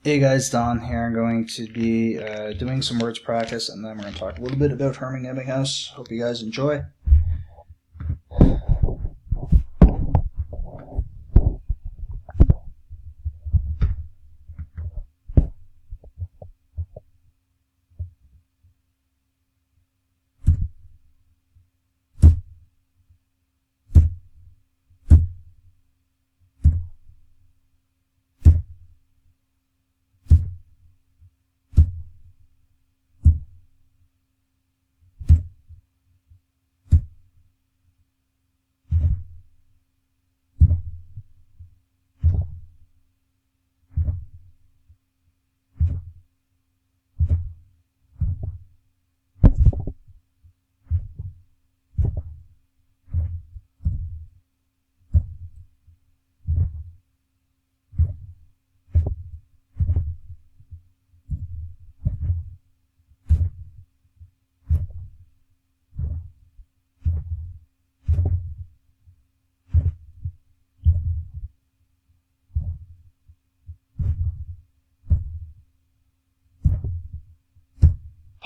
Hey guys, Don here. I'm going to be doing some words practice, and then we're going to talk a little bit about Hermann Ebbinghaus. Hope you guys enjoy.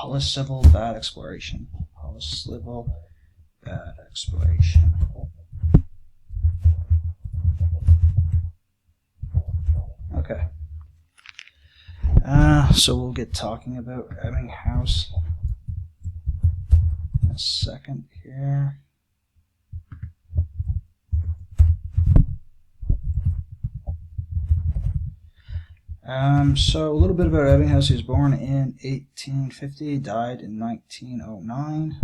Polysyllable bad exploration. Polysyllable bad exploration. Okay. So we'll get talking about Ebbinghaus in a second here. So a little bit about Ebbinghaus. He was born in 1850, died in 1909.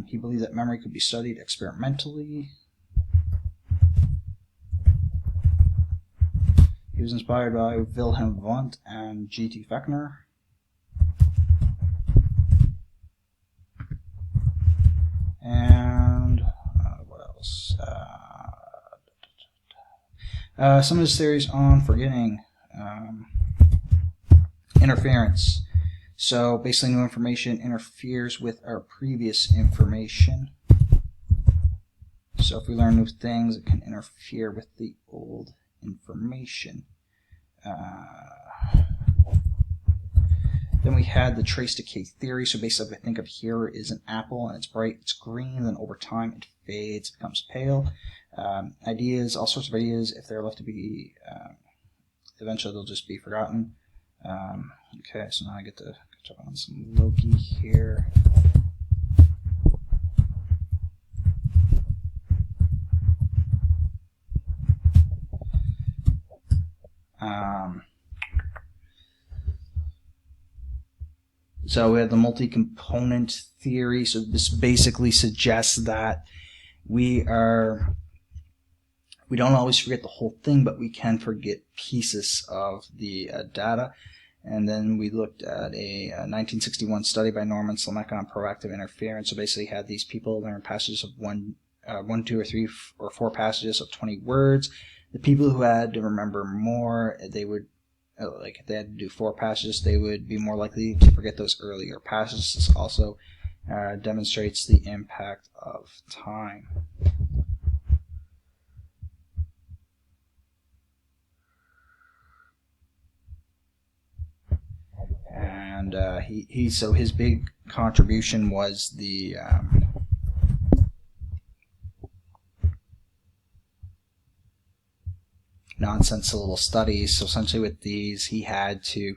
He believed that memory could be studied experimentally. He was inspired by Wilhelm Wundt and G.T. Fechner. And what else? Some of his theories on forgetting, interference. So basically new information interferes with our previous information. So if we learn new things, it can interfere with the old information. Then we had the trace decay theory. So basically, if I think of here is an apple and it's bright, it's green, then over time it fades, becomes pale. Ideas, all sorts of ideas, if they're left to be, eventually they'll just be forgotten. Okay, so now I get to catch up on some Loki here. So we have the multi-component theory. So this basically suggests that we don't always forget the whole thing, but we can forget pieces of the data. And then we looked at a 1961 study by Norman Slomek on proactive interference. So basically had these people learn passages of one, 2, or 3, or 4 passages of 20 words. The people who had to remember more, they would, like if they had to do 4 passages, they would be more likely to forget those earlier passages. This also demonstrates the impact of time. And so his big contribution was the nonsense syllable studies. So essentially with these, he had to,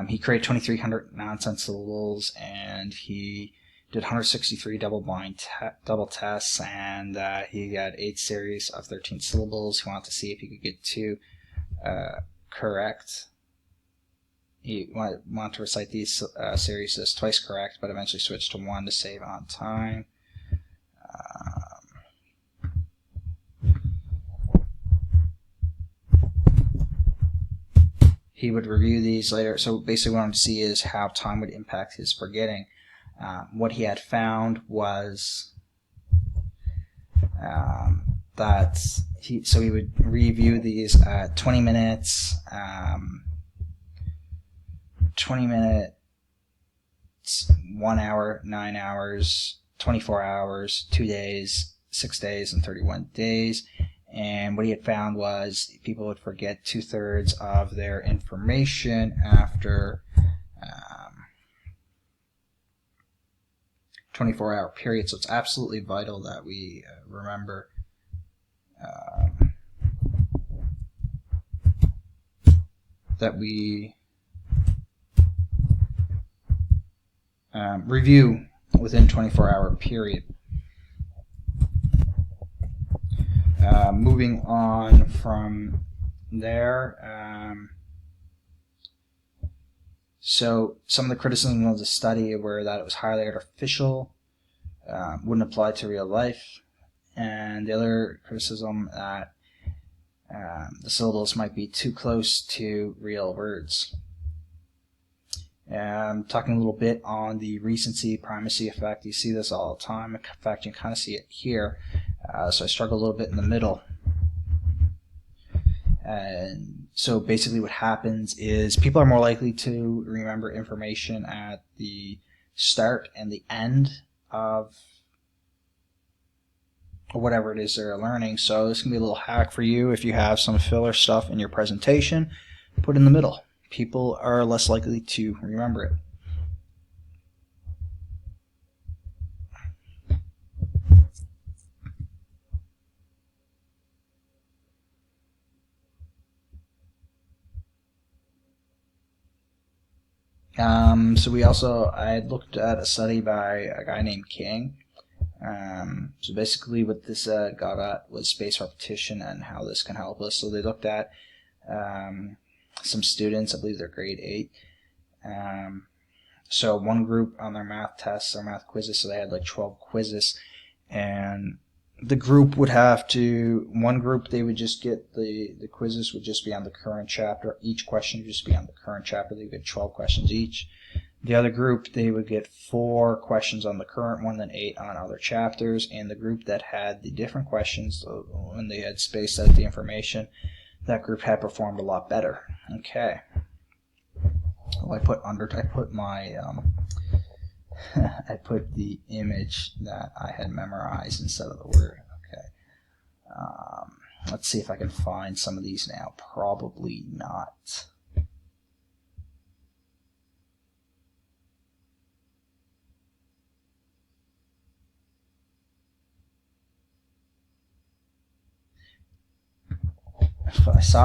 he created 2,300 nonsense syllables, and he did 163 double tests, and he had 8 series of 13 syllables. He wanted to see if he could get 2 correct. He wanted to recite these series as twice correct, but eventually switched to 1 to save on time. He would review these later. So basically what I wanted to see is how time would impact his forgetting. What he had found was that he would review these at 20 minutes, 20 minutes, 1 hour, 9 hours, 24 hours, 2 days, 6 days, and 31 days. And what he had found was people would forget 2/3 of their information after 24-hour period. So it's absolutely vital that we remember that we review within 24-hour period. Moving on from there, so some of the criticism of the study were that it was highly artificial, wouldn't apply to real life, and the other criticism that the syllables might be too close to real words. Talking a little bit on the recency primacy effect. You see this all the time. In fact, you can kind of see it here. So I struggle a little bit in the middle. And so basically what happens is people are more likely to remember information at the start and the end of whatever it is they're learning. So this can be a little hack for you. If you have some filler stuff in your presentation, put in the middle. People are less likely to remember it. So I looked at a study by a guy named King. So basically what this got at was spaced repetition and how this can help us. So they looked at some students, I believe they're grade 8. So one group on their math tests, their math quizzes, so they had like 12 quizzes, and the group would have to, one group they would just get the quizzes would just be on the current chapter. Each question would just be on the current chapter. They would get 12 questions each. The other group, they would get 4 questions on the current one, then 8 on other chapters. And the group that had the different questions, when they had spaced out the information, that group had performed a lot better. Okay. Well, I put my I put the image that I had memorized instead of the word. Okay. Let's see if I can find some of these now. Probably not.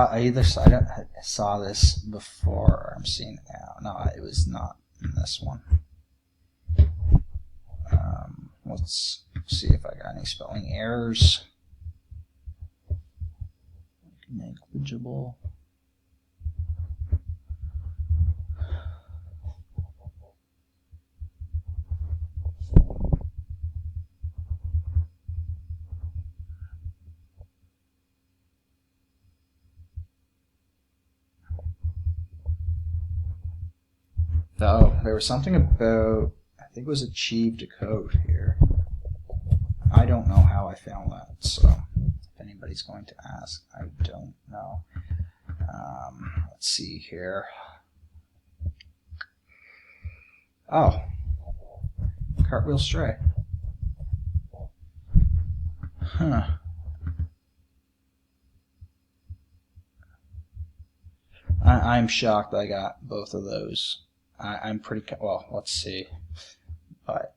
I saw this before, or I'm seeing it now. No, it was not in this one. Let's see if I got any spelling errors. Negligible. Oh, there was something about, I think it was achieved a code here. I don't know how I found that, so if anybody's going to ask, I don't know. Let's see here. Oh, cartwheel stray. Huh. I'm shocked I got both of those. I'm pretty, well, let's see, but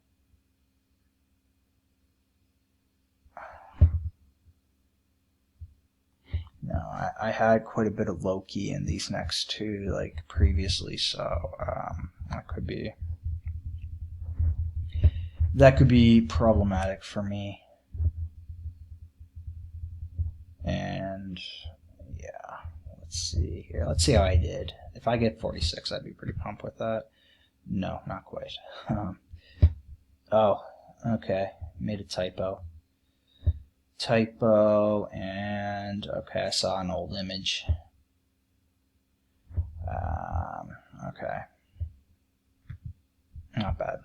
no, I had quite a bit of low-key in these next two, like previously, so that could be problematic for me. And yeah, let's see here. Let's see how I did. If I get 46, I'd be pretty pumped with that. No, not quite. Oh, okay. Made a typo. And okay, I saw an old image. Okay. Not bad.